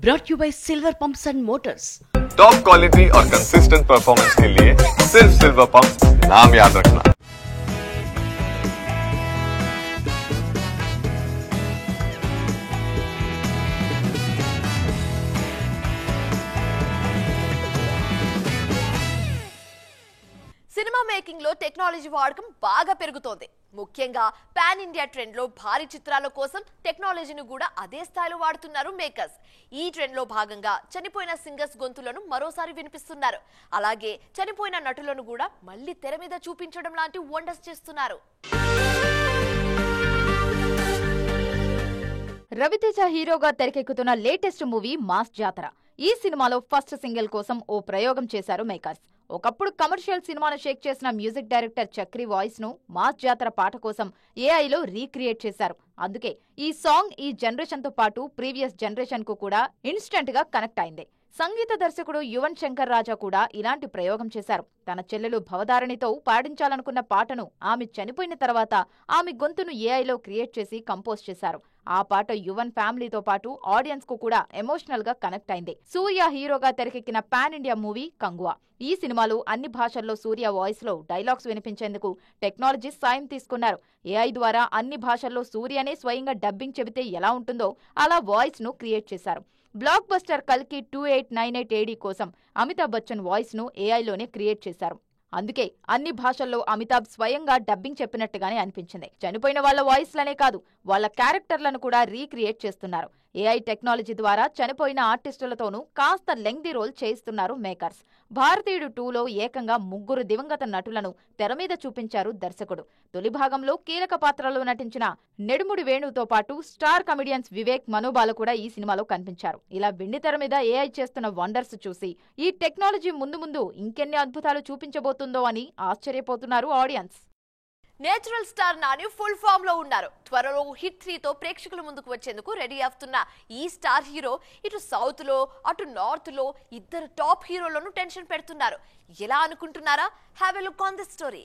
brought you by Silver Pumps and Motors. Top quality और consistent performance के लिए सिर्फ सिल्वर पंप नाम याद रखना। సినిమా మేకింగ్ లో టెక్నాలజీ వాడకం బాగా పెరుగుతోంది. ముఖ్యంగా పాన్ ఇండియా ట్రెండ్ లో భారీ చిత్రాల కోసం టెక్నాలజీని కూడా అదే స్థాయిలో వాడుతున్నారు మేకర్స్. ఈ ట్రెండ్ లో భాగంగా చనిపోయిన సింగర్స్ గొంతులను మరోసారి వినిపిస్తున్నారు. అలాగే చనిపోయిన నటులను కూడా మళ్ళీ తెర మీద చూపించడం లాంటి వండర్స్ చేస్తున్నారు. రవితేజ హీరోగా తెరకెక్కుతున్న లేటెస్ట్ మూవీ మాస్ జాతర. ఈ సినిమాలో ఫస్ట్ సింగిల్ కోసం ఓ ప్రయోగం చేశారు మేకర్స్. ఒకప్పుడు కమర్షియల్ సినిమాను షేక్ చేసిన మ్యూజిక్ డైరెక్టర్ చక్రి వాయిస్ ను మాస్ జాతర పాట కోసం ఏఐలో రీక్రియేట్ చేశారు. అందుకే ఈ సాంగ్ ఈ జనరేషన్ తో పాటు ప్రీవియస్ జనరేషన్ కు కూడా ఇన్స్టెంట్ గా కనెక్ట్ అయింది. సంగీత దర్శకుడు యువన్ శంకర్ రాజా కూడా ఇలాంటి ప్రయోగం చేశారు. తన చెల్లెలు భవదారణితో పాడించాలనుకున్న పాటను ఆమె చనిపోయిన తర్వాత ఆమె గొంతును ఏఐలో క్రియేట్ చేసి కంపోజ్ చేశారు. ఆ పాట యువన్ ఫ్యామిలీతో పాటు ఆడియన్స్ కు కూడా ఎమోషనల్ గా కనెక్ట్ అయింది. సూర్య హీరోగా తెరకెక్కిన పాన్ ఇండియా మూవీ కంగువా. ఈ సినిమాలో అన్ని భాషల్లో సూర్య వాయిస్ లో డైలాగ్స్ వినిపించేందుకు టెక్నాలజీ సాయం తీసుకున్నారు. ఏఐ ద్వారా అన్ని భాషల్లో సూర్యనే స్వయంగా డబ్బింగ్ చెబితే ఎలా ఉంటుందో అలా వాయిస్ ను క్రియేట్ చేశారు. బ్లాక్ బస్టర్ కల్కి 2898 AD కోసం అమితాబ్ బచ్చన్ వాయిస్ ను ఏఐలోనే క్రియేట్ చేశారు. అందుకే అన్ని భాషల్లో అమితాబ్ స్వయంగా డబ్బింగ్ చెప్పినట్టుగానే అనిపించింది. చనిపోయిన వాళ్ల వాయిస్లనే కాదు, వాళ్ల క్యారెక్టర్లను కూడా రీక్రియేట్ చేస్తున్నారు. ఏఐ టెక్నాలజీ ద్వారా చనిపోయిన ఆర్టిస్టులతోనూ కాస్త లెంగ్దీ రోల్ చేయిస్తున్నారు మేకర్స్. భారతీయుడు 2లో ఏకంగా 3 దివంగత నటులను తెర మీద చూపించారు దర్శకుడు. తొలి భాగంలో కీలక పాత్రలో నటించిన నెడుముడి వేణుతో పాటు స్టార్ కమెడియన్స్ వివేక్, మనోబాల కూడా ఈ సినిమాలో కనిపించారు. ఇలా వెండి తెర మీద ఏఐ చేస్తున్న వండర్స్ చూసి ఈ టెక్నాలజీ ముందు ముందు ఇంకెన్ని అద్భుతాలు చూపించబోతుందో అని ఆశ్చర్యపోతున్నారు audience. Natural star Nani full form లో ఉన్నారు. త్వరలో హిట్ 3తో ప్రేక్షకుల ముందుకు వచ్చేందుకు రెడీ అవుతున్న ఈ స్టార్ హీరో ఇటు సౌత్ లో అటు నార్త్ లో ఇద్దరు టాప్ హీరోలను టెన్షన్ పెడుతున్నారు. ఎలా అనుకుంటున్నారా? Have a look on this story.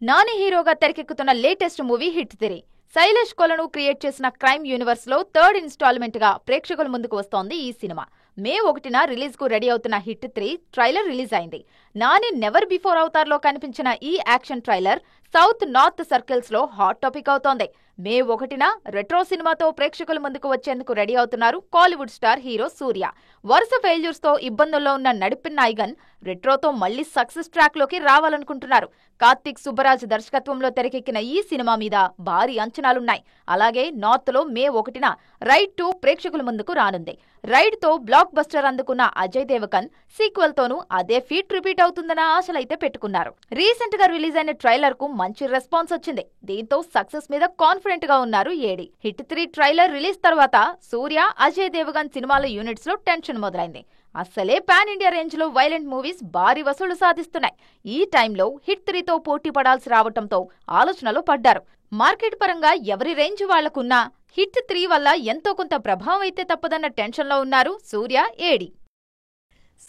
Nani హీరోగా తెరకెక్కుతున్న లేటెస్ట్ మూవీ హిట్ 3. శైలేష్ కొలను క్రియేట్ చేసిన క్రైమ్ యూనివర్స్ లో 3rd ఇన్స్టాల్మెంట్ గా ప్రేక్షకుల ముందుకు వస్తోంది ఈ సినిమా. మే 1న రిలీజ్ కు రెడీ అవుతున్న హిట్ 3 ట్రైలర్ రిలీజ్ అయింది. నాని నెవర్ బిఫోర్ అవతార్ లో కనిపించిన ఈ action trailer south north circles లో హాట్ టాపిక్ అవుతోంది. మే 1న రెట్రో సినిమాతో ప్రేక్షకుల ముందుకు వచ్చేందుకు రెడీ అవుతున్నారు కాలీవుడ్ స్టార్ హీరో సూర్య. వరుస ఫెయిల్యూర్స్ తో ఇబ్బందుల్లో ఉన్న నడిపిన్ నాయగన్ రెట్రోతో మళ్లీ సక్సెస్ ట్రాక్ లోకి రావాలనుకుంటున్నారు. కార్తిక్ సుబ్బరాజ్ దర్శకత్వంలో తెరకెక్కిన ఈ సినిమా మీద భారీ అంచనాలున్నాయి. అలాగే నార్త్ లో మే 1న రైడ్ 2 ప్రేక్షకుల ముందుకు రానుంది. రైడ్ తో బ్లాక్ బస్టర్ అందుకున్న అజయ్ దేవగన్ సీక్వెల్ తోనూ అదే ఫీట్ రిపీట్ అవుతుందన్న ఆశలైతే పెట్టుకున్నారు. రీసెంట్ గా రిలీజ్ అయిన ట్రైలర్ కు మంచి రెస్పాన్స్ వచ్చింది. దీంతో సక్సెస్ మీద కాన్ఫిడెంట్ గా ఉన్నారు ఏడి. హిట్ 3 ట్రైలర్ రిలీజ్ తర్వాత సూర్య, అజయ్ దేవగన్ సినిమాల యూనిట్స్ లో టెన్షన్ మొదలైంది. అసలే పాన్ ఇండియా రేంజ్ లో వైలెంట్ మూవీస్ భారీ వసూళ్లు సాధిస్తున్నాయి. ఈ టైంలో హిట్ 3తో పోటీ పడాల్సి రావటంతో ఆలోచనలో పడ్డారు. మార్కెట్ పరంగా ఎవరి రేంజ్ వాళ్లకున్నా హిట్ 3 వల్ల ఎంతో కొంత ప్రభావం అయితే తప్పదన్న టెన్షన్ లో ఉన్నారు సూర్య, ఏడి.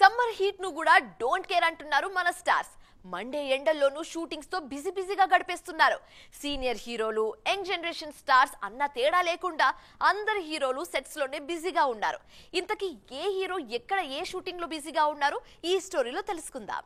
సమ్మర్ హీట్ ను కూడా డోంట్ కేర్ అంటున్నారు మన స్టార్స్. మండే ఎండల్లోనూ షూటింగ్స్ తో బిజీగా గడిపేస్తున్నారు. సీనియర్ హీరోలు, యంగ్ జనరేషన్ స్టార్స్ అన్న తేడా లేకుండా అందరు హీరోలు సెట్స్ లోనే బిజీగా ఉన్నారు. ఇంతకీ ఏ హీరో ఎక్కడ ఏ షూటింగ్ లో బిజీగా ఉన్నారు ఈ స్టోరీలో తెలుసుకుందాం.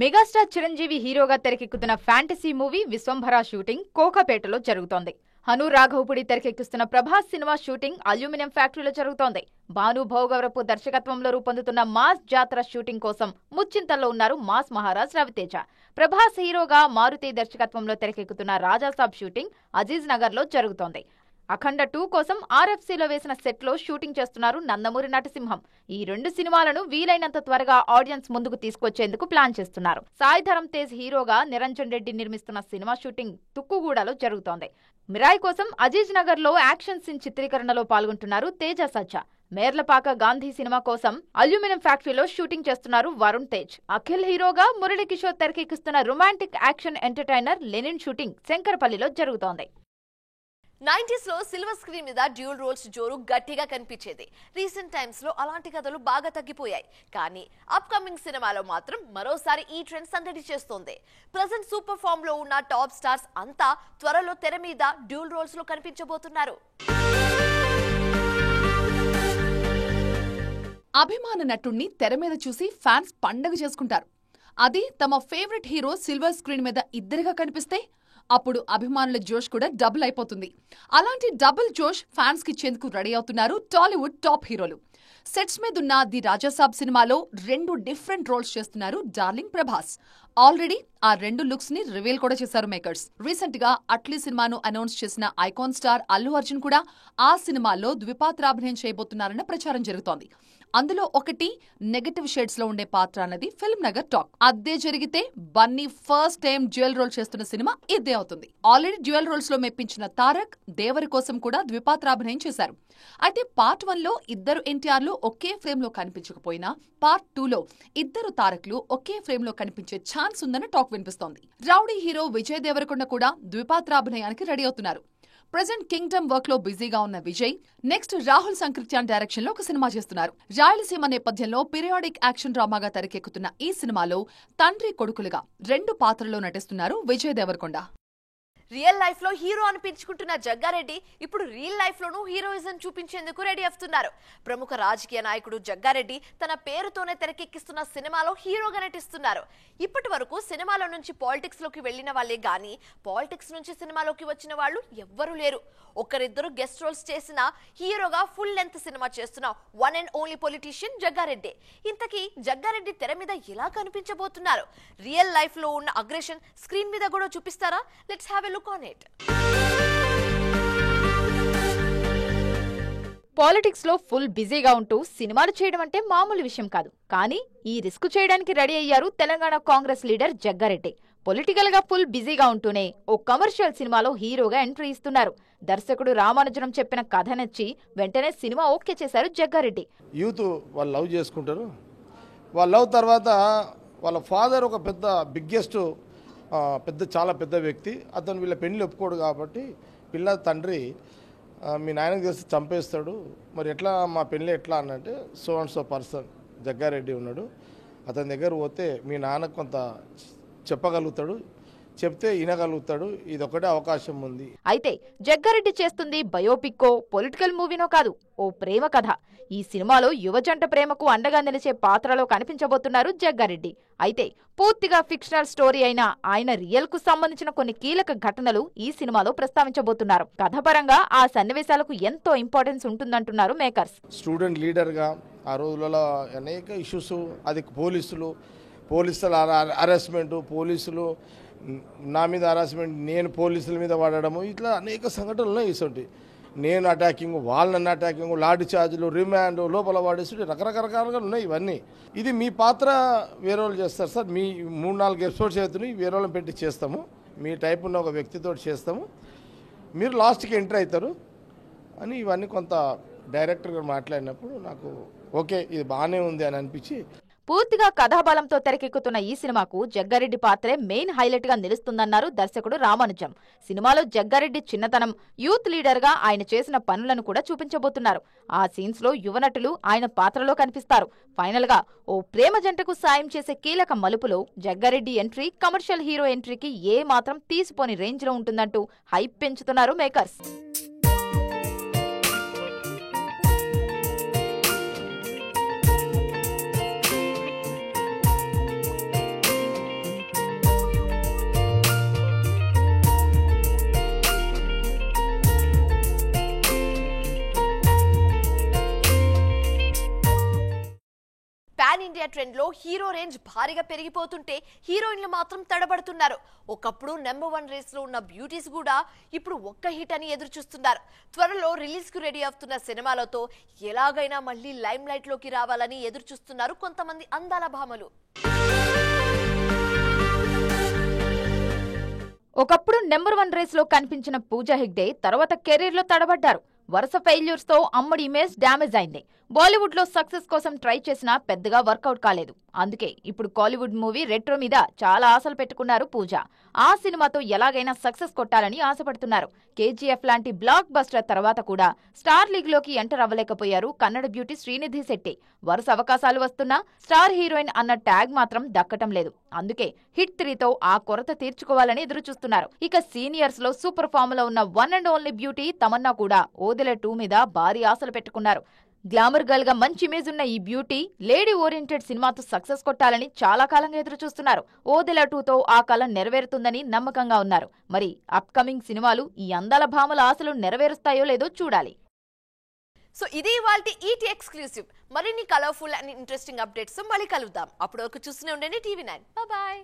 మెగాస్టార్ చిరంజీవి హీరోగా తెరకెక్కుతున్న ఫ్యాంటసీ మూవీ విశ్వంభర షూటింగ్ కోకాపేటలో జరుగుతోంది. హను రాఘవపుడి తెరకెక్కిస్తున్న ప్రభాస్ సినిమా షూటింగ్ అల్యూమినియం ఫ్యాక్టరీలో జరుగుతోంది. భాను భోగవరపు దర్శకత్వంలో రూపొందుతున్న మాస్ జాతర షూటింగ్ కోసం ముచ్చింతల్లో ఉన్నారు మాస్ మహారాజ్ రవితేజ. ప్రభాస్ హీరోగా మారుతి దర్శకత్వంలో తెరకెక్కుతున్న రాజాసాబ్ షూటింగ్ అజీజ్ నగర్ లో జరుగుతోంది. అఖండ 2 కోసం RFCలో వేసిన సెట్ లో షూటింగ్ చేస్తున్నారు నందమూరి నటసింహం. ఈ 2 సినిమాలను వీలైనంత త్వరగా ఆడియన్స్ ముందుకు తీసుకొచ్చేందుకు ప్లాన్ చేస్తున్నారు. సాయి ధరమ్ తేజ్ హీరోగా నిరంజన్ రెడ్డి నిర్మిస్తున్న సినిమా షూటింగ్ తుక్కుగూడలో జరుగుతోంది. మిరాయ్ కోసం అజీజ్ నగర్ లో యాక్షన్ సీన్ చిత్రీకరణలో పాల్గొంటున్నారు తేజ సజ్జా. మేర్లపాక గాంధీ సినిమా కోసం అల్యూమినియం ఫ్యాక్టరీలో షూటింగ్ చేస్తున్నారు వరుణ్ తేజ్. అఖిల్ హీరోగా మురళీకిషోర్ తెరకెక్కిస్తున్న romantic action entertainer Lenin shooting శంకరపల్లిలో జరుగుతోంది. 90s లో సిల్వర్ స్క్రీన్ మీద డ్యూల్ రోల్స్ జోరు గట్టిగా కనిపించేది. రీసెంట్ టైమ్స్ లో అలాంటి కథలు బాగా తగ్గిపోయాయి. కానీ అప్ కమింగ్ సినిమాలో మాత్రం మరోసారి ఈ ట్రెండ్ సందడి చేస్తోంది. ప్రెజెంట్ సూపర్ ఫామ్ లో ఉన్న టాప్ స్టార్స్ అంతా త్వరలో తెర మీద డ్యూల్ రోల్స్ లో కనిపించబోతున్నారు. అభిమాన నటుణ్ణి తెర మీద చూసి ఫ్యాన్స్ పండగ చేసుకుంటారు. అది తమ ఫేవరెట్ హీరో సిల్వర్ స్క్రీన్ మీద ఇద్దరిగా కనిపిస్తే అప్పుడు అభిమానుల జోష్ కూడా డబుల్ అయిపోతుంది. అలాంటి డబుల్ జోష్ ఫ్యాన్స్ కి ఇచ్చేందుకు రెడీ అవుతున్నారు టాలీవుడ్ టాప్ హీరోలు. సెట్స్ మీదున్న ది రాజాసాబ్ సినిమాలో 2 డిఫరెంట్ రోల్స్ చేస్తున్నారు డార్లింగ్ ప్రభాస్. ఆల్రెడీ ఆ 2 లుక్స్ ని రివీల్ కూడా చేశారు మేకర్స్. రీసెంట్ గా అట్లీ సినిమాను అనౌన్స్ చేసిన ఐకాన్ స్టార్ అల్లు అర్జున్ కూడా ఆ సినిమాలో ద్విపాత్రాభినయం చేయబోతున్నారన్న ప్రచారం జరుగుతోంది. అందులో ఒకటి నెగటివ్ షేడ్స్ లో ఉండే పాత్ర అన్నది ఫిల్మ్ నగర్ టాక్. అదే జరిగితే Bunny first time dual role చేస్తున్న సినిమా ఇదే అవుతుంది. ఆల్రెడీ డ్యూయల్ రోల్స్ లో మెప్పించిన తారక్ దేవరి కోసం కూడా ద్విపాత్రాభినయం చేశారు. అయితే పార్ట్ 1 లో ఇద్దరు ఎన్టీఆర్లు ఒకే ఫ్రేమ్ లో కనిపించకపోయినా పార్ట్ 2 లో ఇద్దరు తారక్లు ఒకే ఫ్రేమ్ లో కనిపించే ఛాన్స్ ఉందని టాక్ వినిపిస్తోంది. రౌడీ హీరో విజయ్ దేవరకొండ కూడా ద్విపాత్రాభినయానికి రెడీ అవుతున్నారు. ప్రెజెంట్ కింగ్డమ్ వర్క్ లో బిజీగా ఉన్న విజయ్ నెక్స్ట్ రాహుల్ సంకృత్యాన్ డైరెక్షన్ లో ఒక సినిమా చేస్తున్నారు. రాయలసీమ నేపథ్యంలో పీరియాడిక్ యాక్షన్ డ్రామాగా తెరకెక్కుతున్న ఈ సినిమాలో తండ్రి కొడుకులుగా 2 పాత్రల్లో నటిస్తున్నారు విజయ్ దేవరకొండ. రియల్ లైఫ్ లో హీరో అనిపించుకుంటున్న జగ్గారెడ్డి ఇప్పుడు రియల్ లైఫ్ లోనూ హీరోయిజం చూపించేందుకు రెడీ అవుతున్నారు. ప్రముఖ రాజకీయ నాయకుడు జగ్గారెడ్డి తన పేరుతోనే తెరకెక్కిస్తున్న సినిమాలో హీరోగా నటిస్తున్నారు. ఇప్పటి వరకు సినిమాలో నుంచి పాలిటిక్స్ లోకి వెళ్లిన వాళ్లే గానీ పాలిటిక్స్ నుంచి సినిమాలోకి వచ్చిన వాళ్ళు ఎవ్వరూ లేరు. ఒకరిద్దరు గెస్ట్ రోల్స్ చేసిన హీరోగా ఫుల్ లెంత్ సినిమా చేస్తున్న one and only politician Jaggareddy. ఇంతకీ జగ్గారెడ్డి తెర మీద ఎలా కనిపించబోతున్నారు? రియల్ లైఫ్ లో ఉన్న అగ్రెషన్ స్క్రీన్ మీద కూడా చూపిస్తారా? Let's have a look on it. Politics లో ఫుల్ బిజీగా ఉంటూ సినిమాలు చేయడం అంటే మామూలు విషయం కాదు. కానీ ఈ రిస్క్ చేయడానికి రెడీ అయ్యారు తెలంగాణ కాంగ్రెస్ లీడర్ జగ్గారెడ్డి. పొలిటికల్ గా ఫుల్ బిజీగా ఉంటూనే ఓ కమర్షియల్ సినిమాలో హీరోగా ఎంట్రీ ఇస్తున్నారు. దర్శకుడు రామానుజనం చెప్పిన కథ నచ్చి వెంటనే సినిమా ఓకే చేశారు జగ్గారెడ్డి. యూత్ వాళ్ళు లవ్ చేసుకుంటారు. వాళ్ళ లవ్ తర్వాత వాళ్ళ ఫాదర్ ఒక పెద్ద బిగ్గెస్ట్ చాలా పెద్ద వ్యక్తి. అతను వీళ్ళ పెళ్లి ఒప్పుకోడు కాబట్టి పిల్ల తండ్రి మీ నాయనకు చేస్తే చంపేస్తాడు, మరి ఎట్లా మా పెళ్ళి ఎట్లా అనంటే so and so person Jaggareddy ఉన్నాడు, అతని దగ్గర పోతే మీ నాన్నకు కొంత చెప్పగలుగుతాడు, చెప్తే వినగలుగుతాడు, ఇదొకటే అవకాశం ఉంది. అయితే జగ్గారెడ్డి చేస్తుంది బయోపిక్కో పొలిటికల్ మూవీనో కాదు, ఓ ప్రేమ కథ. ఈ సినిమాలో యువజంట ప్రేమకు అండగా నిలిచే పాత్రలో కనిపించబోతున్నారు జగ్గారెడ్డి. అయితే పూర్తిగా ఫిక్షనల్ స్టోరీ అయిన ఆయన రియల్ కు సంబంధించిన కొన్ని కీలక ఘటనలు ఈ సినిమాలో ప్రస్తావించబోతున్నారు. కథపరంగా ఆ సన్నివేశాలకు ఎంతో ఇంపార్టెన్స్ ఉంటుందంటున్నారు మేకర్స్. స్టూడెంట్ లీడర్గా ఆ రోజులలో అనేక ఇష్యూస్, అది పోలీసుల హరాస్మెంట్, పోలీసులు నా మీద హరాస్మెంట్, నేను పోలీసుల మీద వాడడము, ఇట్లా అనేక సంఘటనలు ఇటువంటి నేను అటాకింగ్, వాళ్ళని అటాకింగ్, లాఠీ చార్జీలు, రిమాండ్, లోపల వాడేసి రకరకాలుగా ఉన్నాయి ఇవన్నీ. ఇది మీ పాత్ర వేరే వాళ్ళు చేస్తారు సార్, మీ 3-4 ఎపిసోడ్స్ అవుతున్నాయి, వేరే వాళ్ళని పెట్టి చేస్తాము, మీ టైప్ ఉన్న ఒక వ్యక్తితో చేస్తాము, మీరు లాస్ట్కి ఎంటర్ అవుతారు అని ఇవన్నీ కొంత డైరెక్టర్ గారు మాట్లాడినప్పుడు నాకు ఓకే ఇది బాగానే ఉంది అని అనిపించి. పూర్తిగా కథాబలంతో తెరకెక్కుతున్న ఈ సినిమాకు జగ్గారెడ్డి పాత్రే మెయిన్ హైలైట్ గా నిలుస్తుందన్నారు దర్శకుడు రామానుజం. సినిమాలో జగ్గారెడ్డి చిన్నతనం, యూత్ లీడర్ గా ఆయన చేసిన పనులను కూడా చూపించబోతున్నారు. ఆ సీన్స్ లో యువనటులు ఆయన పాత్రలో కనిపిస్తారు. ఫైనల్ గా ఓ ప్రేమ జంటకు సాయం చేసే కీలక మలుపులో జగ్గారెడ్డి ఎంట్రీ కమర్షియల్ హీరో ఎంట్రీకి ఏ మాత్రం తీసిపోని రేంజ్ లో ఉంటుందంటూ హైప్ పెంచుతున్నారు మేకర్స్. పాన్ ఇండియా ట్రెండ్ లో హీరో రేంజ్ భారీగా పెరిగిపోతుంటే హీరోయిన్లు మాత్రం తడబడుతున్నారు. ఒకప్పుడు నెంబర్ 1 రేస్ లో ఉన్న బ్యూటీస్ కూడా ఇప్పుడు ఒక్క హిట్ అని ఎదురు చూస్తున్నారు. త్వరలో రిలీజ్ కు రెడీ అవుతున్న సినిమాలతో ఎలాగైనా మళ్ళీ లైమ్ లైట్ లోకి రావాలని ఎదురు చూస్తున్నారు కొంతమంది అందాల భామలు. ఒకప్పుడు నెంబర్ 1 రేస్ లో కనిపించిన పూజా హెగ్డే తర్వాత కెరీర్ లో తడబడ్డారు. వరుస ఫెయిల్యూర్స్ తో అమ్మడి ఇమేజ్ డ్యామేజ్ అయింది. బాలీవుడ్ లో సక్సెస్ కోసం ట్రై చేసినా పెద్దగా వర్కౌట్ కాలేదు. అందుకే ఇప్పుడు కాలీవుడ్ మూవీ రెట్రో మీద చాలా ఆశలు పెట్టుకున్నారు పూజ. ఆ సినిమాతో ఎలాగైనా సక్సెస్ కొట్టాలని ఆశపడుతున్నారు. కేజీఎఫ్ లాంటి బ్లాక్ బస్టర్ తర్వాత కూడా స్టార్ లీగ్ లోకి ఎంటర్ అవ్వలేకపోయారు కన్నడ బ్యూటీ శ్రీనిధి శెట్టి. వరుస అవకాశాలు వస్తున్నా స్టార్ హీరోయిన్ అన్న ట్యాగ్ మాత్రం దక్కటం లేదు. అందుకే హిట్ 3తో ఆ కొరత తీర్చుకోవాలని ఎదురు చూస్తున్నారు. ఇక సీనియర్స్ లో సూపర్ ఫామ్ లో ఉన్న one and only beauty Tamannaah కూడా ఓదెల 2 మీద భారీ ఆశలు పెట్టుకున్నారు. గ్లామర్ గర్ల్ గా మంచి ఇమేజ్ ఉన్న ఈ బ్యూటీ లేడీ ఓరియంటెడ్ సినిమాతో సక్సెస్ కొట్టాలని చాలా కాలంగా ఎదురు చూస్తున్నారు. ఓదెల 2తో ఆ కల నెరవేరుతుందని నమ్మకంగా ఉన్నారు. మరి అప్కమింగ్ సినిమాలు ఈ అందాల భామల ఆశలు నెరవేరుస్తాయో లేదో చూడాలి. సో ఇది ఇవాల్టి ఈటీ ఎక్స్క్లూసివ్. మరిన్ని కలర్ఫుల్ అండ్ ఇంట్రెస్టింగ్ అప్డేట్స్ మళ్ళీ కలుద్దాం. అప్పటి వరకు చూస్తూనే ఉండండి టీవీ9. బాయ్.